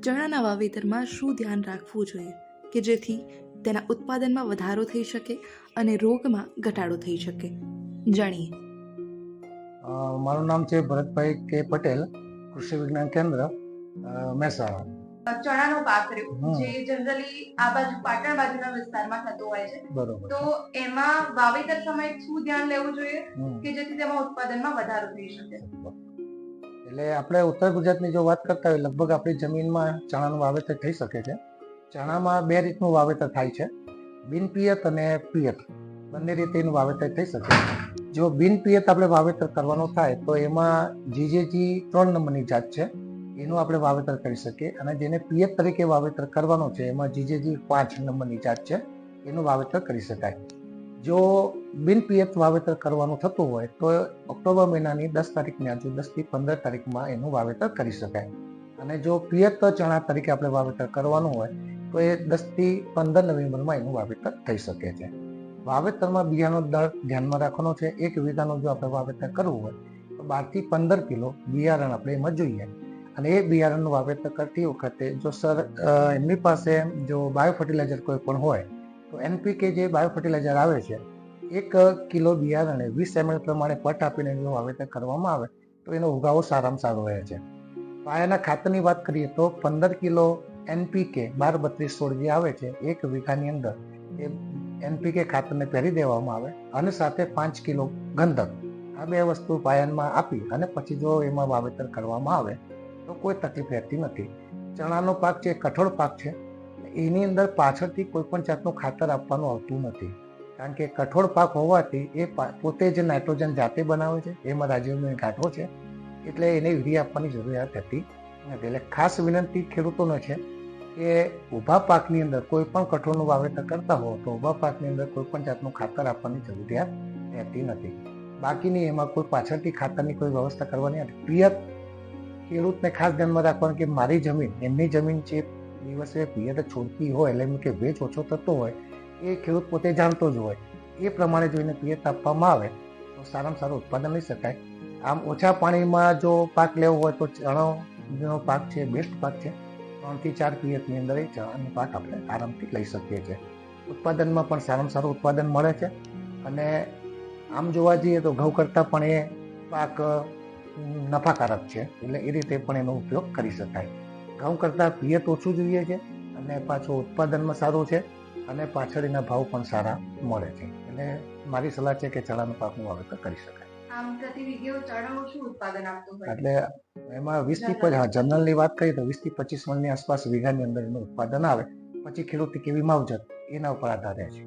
ચણાના વાવેતરમાં શું ધ્યાન રાખવું જોઈએ કે જેથી તેના ઉત્પાદનમાં વધારો થઈ શકે અને રોગમાં ઘટાડો થઈ શકે? જાણીએ. મારું નામ છે ભરતભાઈ કે પટેલ, કૃષિ વિજ્ઞાન કેન્દ્ર મહેસાણા. ચણાનો પાક રહ્યો જે જનરલી આ બાજુ પાટણ બાજુના વિસ્તારમાં થતો હોય છે, બરોબર. તો એમાં વાવેતર સમયે શું ધ્યાન લેવું જોઈએ કે જેથી તેમાં ઉત્પાદનમાં વધારો થઈ શકે? એટલે આપણે ઉત્તર ગુજરાતની જો વાત કરતા હોય, લગભગ આપણી જમીનમાં ચણાનું વાવેતર થઈ શકે છે. ચણામાં બે રીતનું વાવેતર થાય છે, બિનપિયત અને પિયત, બંને રીતે એનું વાવેતર થઈ શકે. જો બિનપિયત આપણે વાવેતર કરવાનું થાય તો એમાં જીજેજી 3 નંબરની જાત છે, એનું આપણે વાવેતર કરી શકીએ. અને જેને પિયત તરીકે વાવેતર કરવાનું છે એમાં જીજેજી 5 નંબરની જાત છે, એનું વાવેતર કરી શકાય. જો બિનપિયત વાવેતર કરવાનું થતું હોય તો ઓક્ટોબર મહિનાની 10 તારીખની આજુ 10 થી 15 તારીખમાં એનું વાવેતર કરી શકાય. અને જો પિયત ચણા તરીકે આપણે વાવેતર કરવાનું હોય તો એ 10 થી 15 નવેમ્બરમાં એનું વાવેતર થઈ શકે છે. વાવેતરમાં બિયારણનો દર ધ્યાનમાં રાખવાનો છે. 1 વીઘાનું જો આપણે વાવેતર કરવું હોય તો 12 થી 15 કિલો બિયારણ આપણે એમાં જોઈએ. અને એ બિયારણનું વાવેતર કરતી વખતે જો એમની પાસે જો બાયો ફર્ટિલાઇઝર કોઈ પણ હોય તો NPK જે બાયો ફર્ટિલાઇઝર આવે છે, 1 કિલો બિયારણે 20 ml પ્રમાણે પટ આપીને એનું વાવેતર કરવામાં આવે તો એનો ઉગાવો સારામાં સારો રહે છે. પાયાના ખાતરની વાત કરીએ તો 15 કિલો NPK 12-32-16 જે આવે છે 1 વીઘાની અંદર, એ NPK ખાતરને પહેરી દેવામાં આવે અને સાથે 5 કિલો ગંધક, આ બે વસ્તુ પાયામાં આપી અને પછી જો એમાં વાવેતર કરવામાં આવે તો કોઈ તકલીફ રહેતી નથી. ચણાનો પાક છે કઠોળ પાક છે, એની અંદર પાછળથી કોઈ પણ જાતનું ખાતર આપવાનું આવતું નથી, કારણ કે કઠોળ પાક હોવાથી એ પોતે જ નાઇટ્રોજન જાતે બનાવે છે, એમાં રાજીવનો ગાંઠો છે, એટલે એને યુરિયા આપવાની જરૂરિયાત રહેતી નથી. એટલે ખાસ વિનંતી ખેડૂતોને છે કે ઊભા પાકની અંદર કોઈ પણ કઠોળનું વાવેતર કરતા હો તો ઊભા પાકની અંદર કોઈ પણ જાતનું ખાતર આપવાની જરૂરિયાત રહેતી નથી. બાકીની એમાં કોઈ પાછળથી ખાતરની કોઈ વ્યવસ્થા કરવાની નથી. પિયત ખેડૂતને ખાસ ધ્યાનમાં રાખવાનું કે મારી જમીન, એમની જમીન જે દિવસે પિયત છોડતી હોય એટલે કે ભેજ ઓછો થતો હોય એ ખેડૂત પોતે જાણતો જ હોય, એ પ્રમાણે જોઈને પિયત આપવામાં આવે તો સારામાં સારું ઉત્પાદન લઈ શકાય. આમ ઓછા પાણીમાં જો પાક લેવો હોય તો ચણાનો પાક છે બેસ્ટ પાક છે. 3 થી 4 પિયતની અંદર એ ચણાનો પાક આપણે આરામથી લઈ શકીએ છીએ. ઉત્પાદનમાં પણ સારામાં સારું ઉત્પાદન મળે છે. અને આમ જોવા જઈએ તો ઘઉં કરતાં પણ એ પાક નફાકારક છે, એટલે એ રીતે પણ એનો ઉપયોગ કરી શકાય. ઘઉં કરતાં પિયત ઓછું જોઈએ છે અને પાછું ઉત્પાદનમાં સારું છે અને પાછળ એના ભાવ પણ સારા મળે છે. એટલે મારી સલાહ છે કે ચણાનો પાકનું વાવેતર કરી શકાય. આમ પ્રતિ વીઘે ચણાનું શું ઉત્પાદન આપતું હોય? એટલે એમાં 20 થી જનરલની વાત કરીએ તો 20 થી 25 મણની આસપાસ વીઘાની અંદર એનું ઉત્પાદન આવે. પછી ખેડૂતની કેવી માવજત એના ઉપર આધાર રહે છે.